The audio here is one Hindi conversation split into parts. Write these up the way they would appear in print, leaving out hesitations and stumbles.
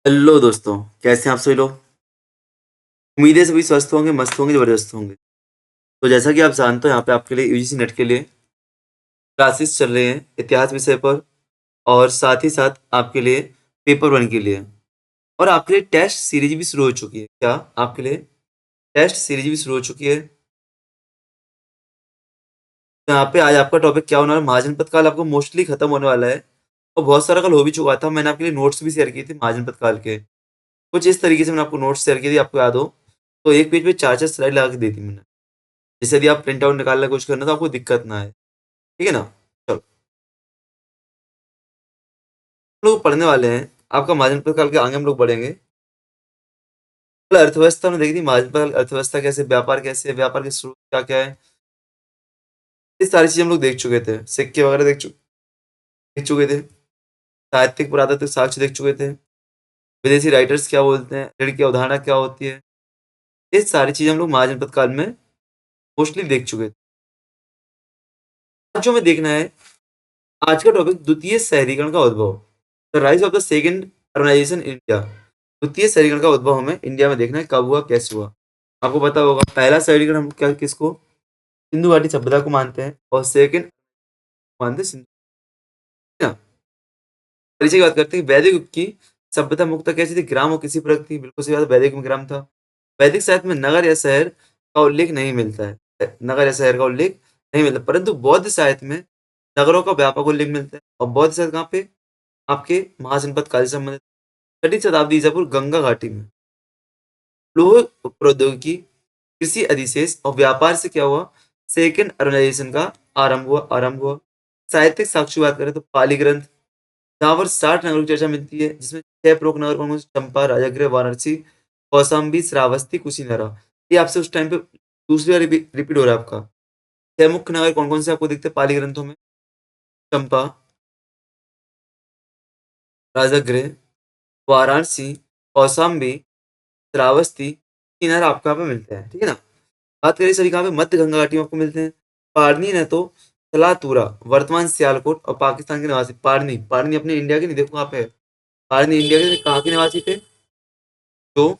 हेलो दोस्तों, कैसे हैं आप सभी लोग? उम्मीद है सभी स्वस्थ होंगे, मस्त होंगे, ज़बरदस्त होंगे। तो जैसा कि आप जानते हो यहाँ पे आपके लिए यूजीसी नेट के लिए क्लासेस चल रहे हैं इतिहास विषय पर और साथ ही साथ आपके लिए पेपर 1 के लिए और आपके लिए टेस्ट सीरीज़ भी शुरू हो चुकी है। क्या आपके लिए टेस्ट सीरीज़ भी शुरू हो चुकी है? तो यहाँ पे आज आपका टॉपिक क्या होने वाला है? महाजनपद काल आपको मोस्टली खत्म होने वाला है और बहुत सारा कल हो भी चुका था। मैंने आपके लिए नोट्स भी शेयर किए थे महाजनपद काल के। कुछ इस तरीके से मैंने आपको नोट्स शेयर किए थे, आपको याद हो? तो एक पेज पे 4-4 स्लाइड लगा के दी थी मैंने। जैसे यदि आप प्रिंट आउट निकालने की कोशिश करना तो आपको दिक्कत ना आए, ठीक है ना? चलो, हम लोग पढ़ने वाले हैं आपका महाजनपद काल के आगे हम लोग बढ़ेंगे। पहले अर्थव्यवस्था में देखी थी, महाजनपद काल अर्थव्यवस्था कैसे, व्यापार कैसे है, व्यापार के स्रोत क्या-क्या है, ये सारी चीज़ें हम लोग देख चुके थे। सिक्के वगैरह देख चुके थे, साहित्यिक पुरातात्विक साक्ष्य देख चुके थे, विदेशी राइटर्स क्या बोलते हैं, ऋण की अवधारणा क्या होती है, ये सारी चीज़ें हम लोग महाजनपद काल में मोस्टली देख चुके थे। आज जो हमें देखना है, आज का टॉपिक द्वितीय शहरीकरण का उद्भव, the rise of the second urbanization in India. द्वितीय शहरीकरण का उद्भव हमें इंडिया में देखना है, कब हुआ, कैसे हुआ। आपको पता होगा पहला शहरीकरण हम क्या किसको, सिंधु घाटी सभ्यता को मानते हैं और सेकंड मानते हैं सिंधु, है ना? परिचय की बात करते हैं, वैदिक युग की सभ्यता मुख्यतः कैसी थी, ग्राम और कृषि पर थी। बिल्कुल सही बात है, वैदिक में ग्राम था। वैदिक साहित्य में नगर या शहर का उल्लेख नहीं मिलता है, नगर या शहर का उल्लेख नहीं मिलता, परंतु बौद्ध साहित्य में नगरों का व्यापक उल्लेख मिलता है। और बौद्ध साहित्य कहाँ पे, आपके महाजनपद काल से संबंधित। छठी शताब्दी ईसा पूर्व गंगा घाटी में लौह प्रौद्योगिकी, कृषि अधिशेष और व्यापार से क्या हुआ, सेकंड अर्बनाइजेशन का आरंभ हुआ। साहित्यिक साक्ष्य की बात करें तो पाली ग्रंथ, जहाँ पर 60 नगरों की चर्चा मिलती है, जिसमें 6 प्रमुख नगर कौन-कौन से, चंपा, राजगृह, वाराणसी, कौशाम्बी, श्रावस्ती, कुशीनगरा। ये आपसे उस टाइम पे दूसरी बार रिपीट हो रहा है आपका। 6 मुख्य नगर कौन-कौन से आपको दिखते हैं पाली ग्रंथों में? चंपा, राजगृह, वाराणसी, कौशाम्बी, श्रावस्ती, किन्नर आपको यहाँ पे मिलते हैं, ठीक है ना? बात करें सभी कहाँ पे, मध्य गंगा घाटी में आपको मिलते हैं। पारनी ने तो तलातूरा, वर्तमान सियालकोट और पाकिस्तान के निवासी। पारनी पारनी अपने इंडिया के नहीं, देखो कहाँ पे है। पारनी इंडिया के कहाँ के निवासी थे? तो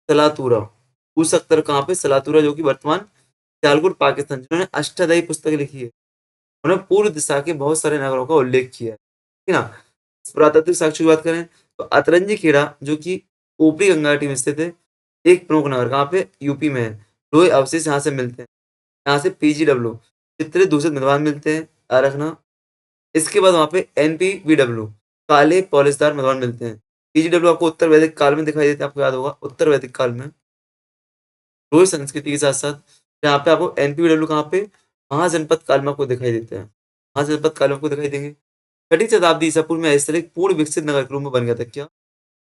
सलातूरा, पूछ सकते हो कहाँ पे, सलातूरा जो कि वर्तमान सियालकोट पाकिस्तान, जिन्होंने अष्टाध्यायी पुस्तक लिखी है। उन्होंने पूर्व दिशा के बहुत सारे नगरों का उल्लेख किया है, ठीक है ना? पुरातात्विक साक्ष्य की बात करें तो अतरंजी खेड़ा जो कि ऊपरी गंगा घाटी में स्थित है, एक प्रमुख नगर कहाँ पे, यूपी में है। लोहे अवशेष यहाँ से मिलते हैं, यहाँ से पीजीडब्ल्यू, चित्रित दूषित मैदान मिलते हैं, याद रखना। इसके बाद वहाँ पे एनपीवीडब्ल्यू, काले पॉलिशदार मैदान मिलते हैं। पीजीडब्ल्यू आपको उत्तर वैदिक काल में दिखाई देते हैं, आपको याद होगा उत्तर वैदिक काल में लोही संस्कृति के साथ साथ यहाँ पे आपको एनपीडब्ल्यू कहाँ पे, महाजनपद काल में आपको दिखाई देते हैं। महाजनपद काल में आपको दिखाई देंगे। छठी शताब्दी ईसा पूर्व में इस तरह एक पूर्ण विकसित नगर के रूप में बन गया था। क्या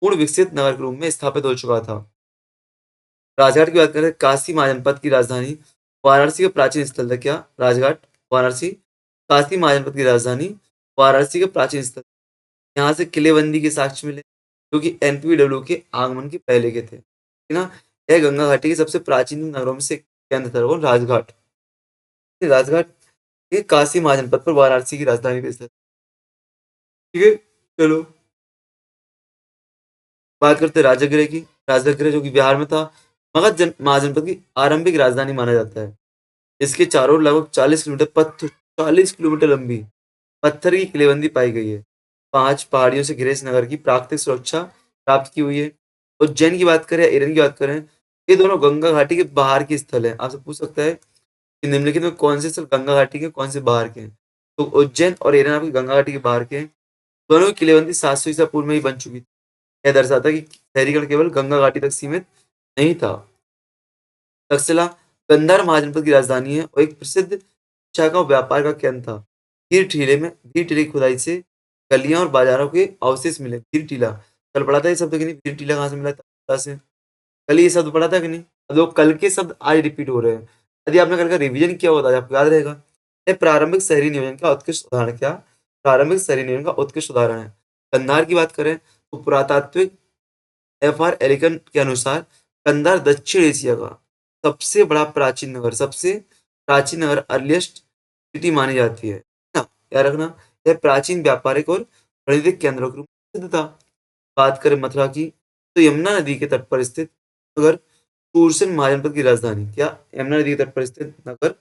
पूर्ण विकसित नगर के रूप में स्थापित हो चुका था। राजघाट की बात करें, काशी महाजनपद की राजधानी, वाराणसी का प्राचीन स्थल था। क्या राजघाट, वाराणसी, काशी महाजनपद की राजधानी, वाराणसी का प्राचीन स्थल। यहाँ से किलेबंदी के साक्ष्य मिले जो कि एनपीडब्ल्यू के आगमन के पहले के थे, है ना? यह गंगा घाटी के सबसे प्राचीन नगरों में से एक केंद्र था, कौन, राजघाट। राजघाट ये काशी महाजनपद पर वाराणसी की राजधानी पे स्थित, ठीक है। चलो बात करते हैं राजगृह की। राजगृह जो कि बिहार में था, मगध महाजनपद की आरंभिक राजधानी माना जाता है। इसके चारों ओर लगभग 40 किलोमीटर लंबी पत्थर की किलेबंदी पाई गई है। 5 पहाड़ियों से घिरे इस नगर की प्राकृतिक सुरक्षा प्राप्त की हुई है। उज्जैन की बात करें, एरन की बात करें, ये दोनों गंगा घाटी के बाहर की स्थल है। आपसे पूछ सकता है कि निम्नलिखित में कौन से स्थल गंगा घाटी के, कौन से बाहर के हैं? तो उज्जैन और एरन आपकी गंगा घाटी के बाहर के हैं। दोनों की किलेबंदी 700 ईसा पूर्व में ही बन चुकी थी। यह दर्शाता है कि शहरीकरण केवल गंगा घाटी तक सीमित नहीं था। तक्षशिला गंधार महाजनपद की राजधानी है और एक प्रसिद्ध शिक्षा का व्यापार का केंद्र था। भीड़ टीले की खुदाई से गलियां और बाजारों के अवशेष मिले। भीड़ टीला कल पढ़ा था ये शब्द कि नहीं, भीड़ टीला कहाँ से मिला था से? कल ये शब्द पढ़ा था कि नहीं? अब देखो कल के शब्द आज रिपीट हो रहे हैं। यदि आपने कल का रिवीजन किया होता है आपको याद रहेगा। ये प्रारंभिक शहरी नियोजन का उत्कृष्ट उदाहरण, क्या प्रारंभिक शहरी नियोजन का उत्कृष्ट उदाहरण है। कंधार की बात करें तो पुरातात्विक एफआर एलिकन के अनुसार कंधार दक्षिण एशिया का सबसे बड़ा प्राचीन नगर, सबसे प्राचीन नगर, अर्लीस्ट सिटी मानी जाती है ना? याद रखना, यह प्राचीन व्यापारिक और वाणिज्यिक केंद्रों के रूप में प्रसिद्ध था। बात करें मथुरा की, तो यमुना नदी के तट पर स्थित नगर शूरसेन महाजनपद की राजधानी। क्या? यमुना नदी के तट पर स्थित नगर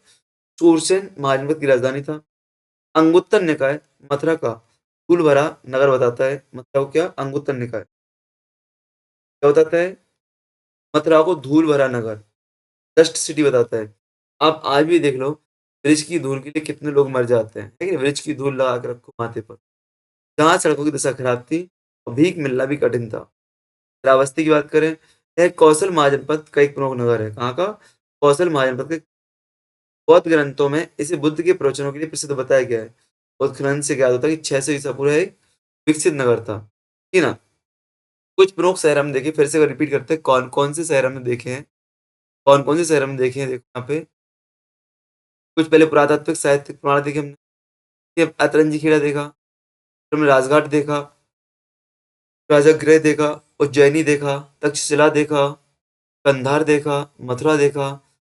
शूरसेन महाजनपद की राजधानी था। अंगुत्तर निकाय मथुरा का धूल भरा नगर बताता है। मथुरा को क्या? अंगुत्तर निकाय क्या बताता है? मथुरा को धूल भरा नगर, डस्ट सिटी बताता है। आप आज भी देख लो, ब्रिज की धूल के लिए कितने लोग मर जाते हैं, है कि नहीं? ब्रिज की धूल लगा के रखो माथे पर। जहाँ सड़कों की दशा खराब थी और भीख मिलना भी कठिन था। श्रावस्ती की बात करें, यह कौशल महाजनपद का एक प्रमुख नगर है। कहाँ का? कौशल महाजनपद के। बौद्ध ग्रंथों में इसे बुद्ध के प्रवचनों के लिए प्रसिद्ध बताया गया है। उत्खनन से ज्ञात होता है कि 600 ईसा पूर्व एक विकसित नगर था, ठीक है ना? कुछ प्रमुख शहर हमने देखे, फिर से रिपीट करते हैं, कौन कौन से शहर हमने देखे हैं, कौन कौन से शहर हमने देखे हैं, देखो यहाँ पे। कुछ पहले पुरातात्विक साहित्यिक प्रमाण देखे हमने। ये अतरंजी खेड़ा देखा, फिर हमने राजघाट देखा, राजगृह देखा, उज्जैनी देखा, तक्षशिला देखा, कंधार देखा, मथुरा देखा,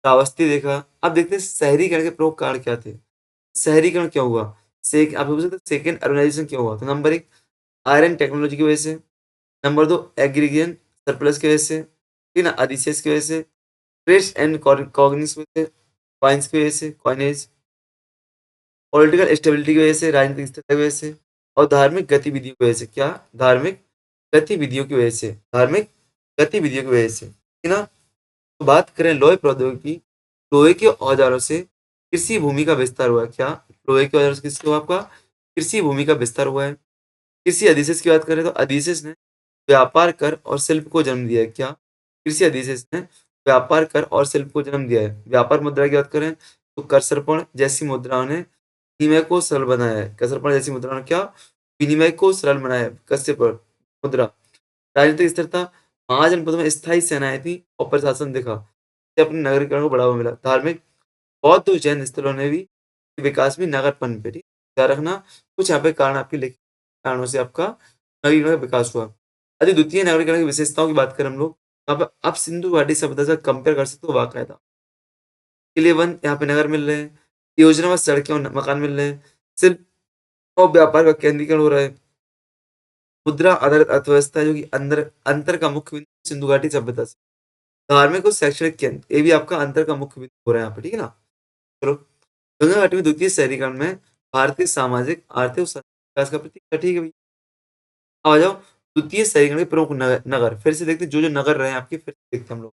श्रावस्ती देखा। अब देखते हैं शहरीकरण के प्रमुख कारण क्या थे। शहरीकरण क्यों हुआ? आप पूछ सकते सेकेंड अर्बनाइजेशन क्यों हुआ? तो नंबर एक, आयरन टेक्नोलॉजी की वजह से। नंबर दो, एग्रीगेशन सरप्लस की वजह से। तीन, अधिशेष की वजह से। ट्रेस एंड कॉग्निस की वजह से, कॉइन्स की वजह से, कॉइनेज। पॉलिटिकल स्टेबिलिटी की वजह से, राजनीतिक स्थिरता की वजह से। और धार्मिक गतिविधियों की वजह से। क्या? धार्मिक गतिविधियों की वजह से, धार्मिक गतिविधियों की वजह से, है ना? तो बात करें लोहे प्रौद्योगिकी, लोहे के औजारों से कृषि भूमि का विस्तार हुआ है। क्या? लोहे के औजारों से किससे हुआ? आपका कृषि भूमि का विस्तार हुआ है। कृषि अधिशेष की बात करें तो अधिशेष ने व्यापार कर और शिल्प को जन्म दिया है। क्या? कृषि अधिशेष ने व्यापार कर और शिल्प को जन्म दिया है। व्यापार मुद्रा की बात करें तो करसरपण जैसी मुद्राओं ने विनिमय को सरल बनाया है। कसरपण जैसी मुद्राओं ने क्या? विनिमय को सरल बनाया है। कस्य पर मुद्रा। राजनीतिक स्थिरता, महाजनपदों में स्थायी सेनाएं थी और प्रशासन देखा, इससे अपने नगरीकरण को बढ़ावा मिला। धार्मिक, बौद्ध और जैन स्थलों ने भी विकास भी नगरपन पे, ठीक ध्यान रखना। कुछ यहाँ पे कारण आपके लिखे कारणों से आपका नगरीकरण का विकास हुआ। यदि द्वितीय नगरीकरण की विशेषताओं की बात करें हम लोग, यहाँ पे अब सिंधु घाटी सभ्यता से कंपेयर कर सकते हो बाकायदा। किले वन यहाँ पे नगर मिल रहे हैं, योजनाबद्ध सड़कें और मकान मिल रहे हैं, शिल्प और व्यापार का केंद्रीकरण हो रहा है। मुद्रा आधारित अर्थव्यवस्था है जो कि अंदर अंतर का मुख्य बिंदु सिंधु घाटी सभ्यता से। धार्मिक और शैक्षणिक केंद्र, ये भी आपका अंतर का मुख्य बिंदु हो रहा है यहाँ पे, ठीक है ना? चलो, गंगा घाटी में द्वितीय शहरीकरण में भारतीय सामाजिक आर्थिक और सांस्कृतिक विकास का प्रतीक है, ठीक है भैया। आ जाओ, द्वितीय शहरीकरण के प्रमुख नगर फिर से देखते हैं, जो जो नगर रहे हैं आपके, फिर से देखते हैं हम लोग।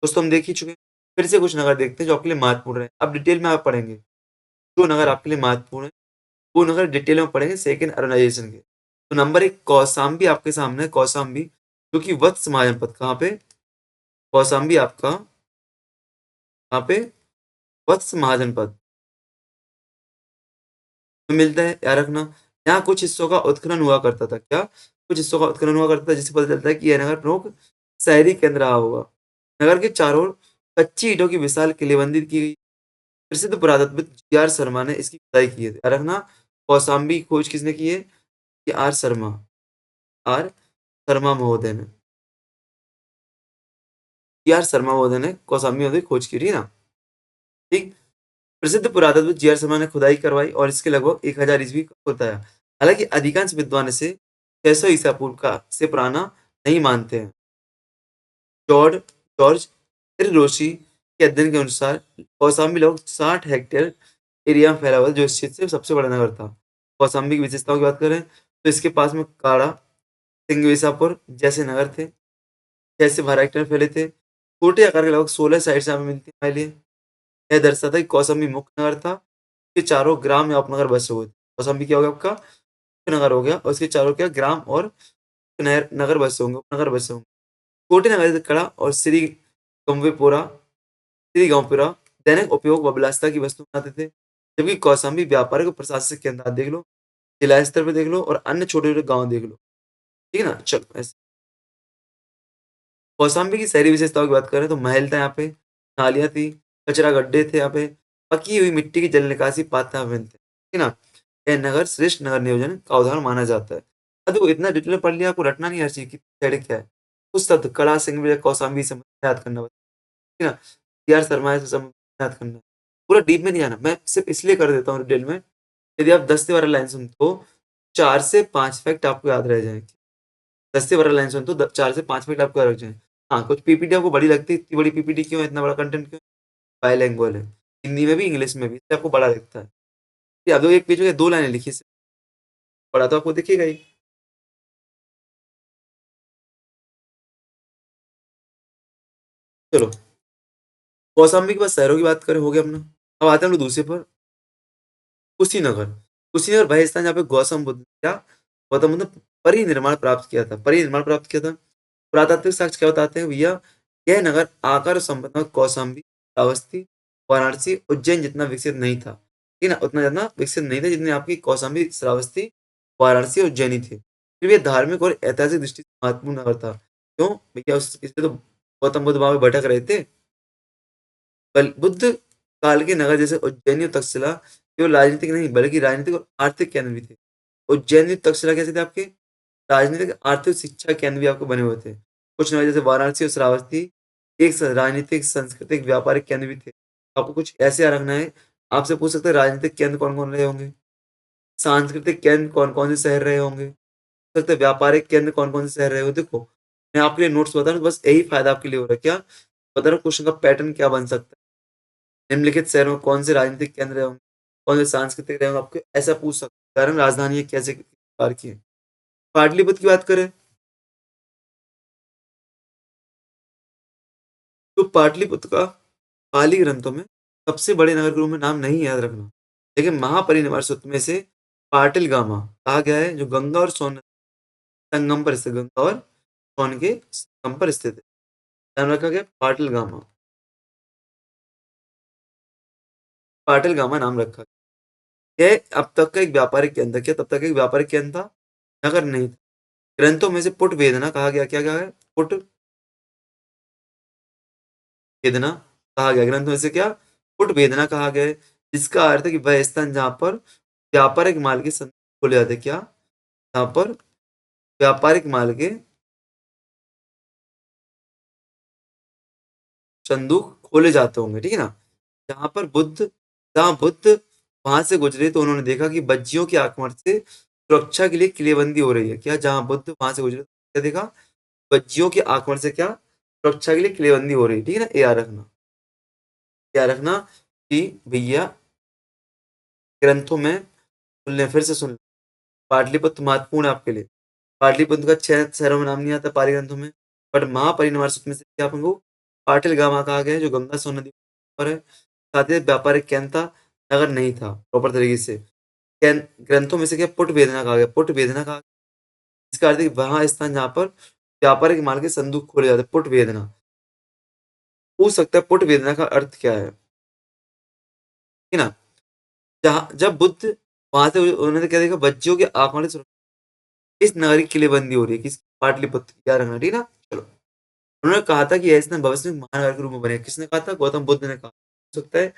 दोस्तों हम देख ही चुके हैं, फिर से कुछ नगर देखते हैं जो आपके लिए महत्वपूर्ण है। अब डिटेल में आप पढ़ेंगे जो नगर आपके लिए महत्वपूर्ण है, वो नगर डिटेल में पढ़ेंगे सेकंड अर्बनाइजेशन के। तो नंबर एक, कौशाम्बी आपके सामने है, कौशाम्बी जो कि वत्स महाजनपद, कहाँ पे? कौशाम्बी आपका कहाँ पे? वत्स महाजनपद में मिलता है, याद रखना। यहाँ कुछ हिस्सों का उत्खनन हुआ करता था। क्या? कुछ हिस्सों का उत्खनन हुआ करता था, जिससे पता चलता है कि यह नगर प्रमुख शहरी केंद्र रहा होगा। नगर के चारों ओर कच्ची ईंटों की विशाल किलेबंदी की गई। प्रसिद्ध पुरातत्वविद जी आर शर्मा ने इसकी खुदाई की है, याद रखना। कौशाम्बी की खोज किसने की है? जी आर शर्मा, आर शर्मा महोदय ने, जी आर शर्मा महोदय ने कौशाम्बी में खोज की, ठीक है ना? ठीक। प्रसिद्ध पुरातत्वविद जी आर शर्मा ने खुदाई करवाई और इसके लगभग 1000 ईस्वी को बताया। हालांकि अधिकांश विद्वान इसे 600 ईसा पूर्व का से पुराना नहीं मानते हैं। जॉर्ज जॉर्ज रोशी के अध्ययन के अनुसार कौशाम्बी लगभग 60 हेक्टेयर एरिया में फैला हुआ था, जो इस क्षेत्र से सबसे बड़ा नगर था। कौशाम्बी की विशेषताओं की बात करें तो इसके पास में काड़ा, सिंगवेसापुर जैसे नगर थे, 6 से 12 हेक्टेयर फैले थे। छोटे आकार के लगभग 16 साइट्स यहाँ पे मिलती हैं हमारे लिए। यह दर्शाता है कि कौशाम्बी मुख्य नगर था, इसके चारों ग्राम या उपनगर बसे हुए थे। कौशाम्बी क्या हो गया आपका? मुख्य नगर हो गया और इसके चारों क्या ग्राम और नगर बसे होंगे, उपनगर बसे होंगे। छोटे नगर जैसे कड़ा और गंवेपुरा श्री गांवपुरा दैनिक उपयोग व विलासिता की वस्तु बनाते थे, जबकि कौशाम्बी व्यापारिक और प्रशासनिक केंद्र देख लो, जिला स्तर पे देख लो और अन्य छोटे छोटे गांव देख लो, ठीक है ना? चलो ऐसे कौशाम्बी की शहरी विशेषताओं की बात करें तो महल था यहाँ पे, नालियाँ थी, कचरा गड्ढे थे यहाँ पे, पकी हुई मिट्टी की जल निकासी पात्र यहाँ पे थे, ठीक है ना? यह नगर श्रेष्ठ नगर नियोजन का उदाहरण माना जाता है। अब देखो इतना डिटेल में पढ़ लिया, आपको रटना नहीं हर चीज की हेडिंग क्या है। कुछ शब्द कड़ा सिंह कौशाम्बी से याद करना, ठीक है ना? यार शर्मा से सब याद करना है। पूरा डीप में नहीं जाना, मैं सिर्फ इसलिए कर देता हूँ डिटेल में, यदि आप 10 से 12 लाइन सुनते हो, 4 से 5 फैक्ट आपको याद रह जाएंगे। 10 से 12 लाइन तो 4 से 5 मिनट आपका रख जाए। हाँ, कुछ पीपीटी आपको बड़ी लगती है, इतनी बड़ी पीपीटी क्यों है, इतना बड़ा कंटेंट क्यों है? बाइलिंगुअल है, हिंदी में भी, इंग्लिश में भी, इसलिए आपको बड़ा लगता है। ये अब 1 पेज में 2 लाइनें लिखी, इससे बड़ा तो आपको दिखेगा ही। चलो, कौशाम्बी के बाद शहरों की बात करें, हो गया अपना। अब आते हैं हम लोग दूसरे पर, कुशीनगर। कुशीनगर वह स्थान जहाँ पे गौतम बुद्ध ने परिनिर्माण प्राप्त किया था। परिनिर्माण प्राप्त किया था। पुरातात्विक साक्ष्य क्या बताते हैं भैया? यह नगर आकार और संपदा में कौशाम्बी, श्रावस्ती, वाराणसी, उज्जैन जितना विकसित नहीं था। ठीक है ना, उतना ज्यादा विकसित नहीं था जितने आपकी कौशाम्बी, श्रावस्ती, वाराणसी और उज्जैनी थे। फिर भी यह धार्मिक और ऐतिहासिक दृष्टि से महत्वपूर्ण नगर था। क्यों भैया? उस इसलिए तो गौतम बुद्ध वहां पे भटक रहे थे। बुद्ध काल के नगर जैसे उज्जैन और तक्षशिला केवल राजनीतिक नहीं बल्कि राजनीतिक और आर्थिक केंद्र भी थे। उज्जैन और तक्षशिला कैसे थे आपके? राजनीतिक, आर्थिक, शिक्षा केंद्र भी आपको बने हुए थे। कुछ नगर जैसे वाराणसी और श्रावस्ती एक राजनीतिक, सांस्कृतिक, व्यापारिक केंद्र भी थे। आपको कुछ ऐसे याद रखना है। आपसे पूछ सकते हैं राजनीतिक केंद्र कौन कौन रहे होंगे, सांस्कृतिक केंद्र कौन कौन से शहर रहे होंगे, पूछ सकते हैं व्यापारिक केंद्र कौन कौन से शहर रहे हो। देखो, मैं आपके लिए नोट्स बता रहा हूँ, बस यही फायदा आपके लिए हो रहा है। क्या बता रहा हूँ? क्वेश्चन का पैटर्न क्या बन सकता है, निम्नलिखित शहरों में कौन से राजनीतिक केंद्र रहे होंगे, कौन से सांस्कृतिक रहे होंगे, आपको ऐसा पूछ सकते हैं। उदाहरण, राजधानी है कैसे किस प्रकार की है। पाटलिपुत्र की बात करें तो पाटलिपुत्र का पाली ग्रंथों में सबसे बड़े नगर के रूप में नाम नहीं याद रखना, लेकिन महापरिनिर्वाण सूत्र में से पाटिलगामा कहा गया है, जो गंगा और सोन संगम पर स्थित, गंगा और सोन के संगम पर स्थित है। ध्यान रखा गया पाटिलगामा। पाटिलगामा नाम रखा गया। यह अब तक का एक व्यापारिक केंद्र, क्या तब तक एक व्यापारिक केंद्र था? नगर नहीं था। ग्रंथों में से पुट वेदना कहा गया, क्या कहा है? पुट वेदना कहा गया। ग्रंथों में से क्या? पुट वेदना कहा गया है, जिसका अर्थ है कि वह स्थान जहां पर व्यापारिक माल के संदूक खोले जाते हैं। क्या? जहां पर व्यापारिक माल के संदूक खोले जाते होंगे, ठीक है ना। जहां बुद्ध वहां से गुजरे तो उन्होंने देखा कि बज्जियों के आक्रमण से सुरक्षा के लिए किलेबंदी हो रही है। क्या? जहां बुद्ध वहां से गुजरे तो क्या देखा? बज्जियों के आक्रमण से क्या? सुरक्षा के लिए किलेबंदी हो रही है, ठीक है ना। ये याद रखना, याद रखना कि भैया ग्रंथों में, सुन ले फिर से सुन ले, पाटलिपुत्र महत्वपूर्ण है आपके लिए। पाटलिपुत्र का 6 शहरों में नाम नहीं आता पाली ग्रंथों में, बट महापरिनिर्वाण सूत्र में से क्या आपको पाटिल गामा कहा गया है, जो गंगा सोन नदी पर है। साथ ही व्यापारिक केंद्र था, नगर नहीं था प्रॉपर तरीके से। ग्रंथों में से क्या? पुट वेदना कहा गया। पुट वेदना कहा, इसका अर्थ है कि वहां स्थान जहां पर व्यापारिक माल के संदूक खोले जाते हैं। पुट वेदना पूछ सकता है, पुट वेदना का अर्थ क्या है, ठीक है ना। जहां जब बुद्ध वहां से उन्होंने क्या देखा? बच्चियों के आंकड़े, इस नगर की किलेबंदी हो रही है, किस? पाटलिपुत्र की, याद रखना, ठीक है ना। चलो, उन्होंने कहा था कि ऐसा भविष्य में महानगर के रूप में बने। किसने कहा था? गौतम बुद्ध ने कहा। हो सकता है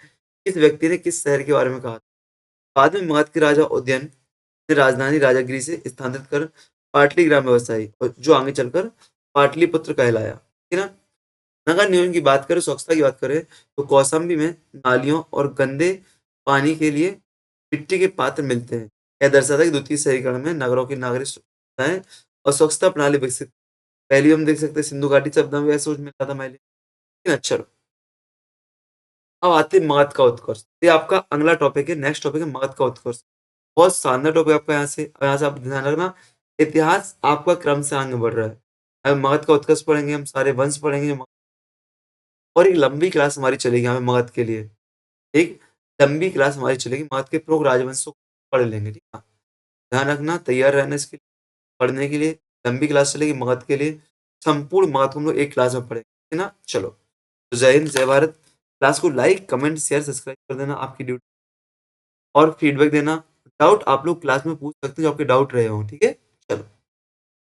किस व्यक्ति ने किस शहर के बारे में कहा था। बाद में मगध के राजा उदयन ने राजधानी राजागिरी से स्थानांतरित कर पाटलिग्राम व्यवस्था आई, और जो आगे चलकर पाटलिपुत्र कहलाया, ठीक है ना। नगर निगम की बात करें, स्वच्छता की बात करें, तो कौशाम्बी में नालियों और गंदे पानी के लिए मिट्टी के पात्र मिलते हैं। यह दर्शाता है कि द्वितीय शहरीकरण में नगरों की नागरिक सुविधाएं और स्वच्छता प्रणाली विकसित। पहली हम देख सकते हैं सिंधु घाटी शब्द में सोच मिलता था पहले, लेकिन अच्छा। अब आते हैं मगध का उत्कर्ष। ये आपका अगला टॉपिक है, नेक्स्ट टॉपिक है मगध का उत्कर्ष। बहुत शानदार टॉपिक आपका यहाँ से आप ध्यान रखना। इतिहास आपका क्रम से आगे बढ़ रहा है। अब मगध का उत्कर्ष पढ़ेंगे, हम सारे वंश पढ़ेंगे, और एक लंबी क्लास हमारी चलेगी यहाँ पे मगध के लिए। एक लंबी क्लास हमारी चलेगी मगध के प्रमुख राजवंशों को पढ़ लेंगे, ठीक है। ध्यान रखना, तैयार रहना इसके लिए, पढ़ने के लिए। लंबी क्लास चलेगी मगध के लिए, संपूर्ण मगध को हम लोग एक क्लास में पढ़ेंगे, है ना। चलो, तो जय हिंद, जय भारत। क्लास को लाइक, कमेंट, शेयर, सब्सक्राइब कर देना, आपकी ड्यूटी। और फीडबैक देना। डाउट आप लोग क्लास में पूछ सकते हैं, जो आपके डाउट रहे हो, ठीक है। चलो।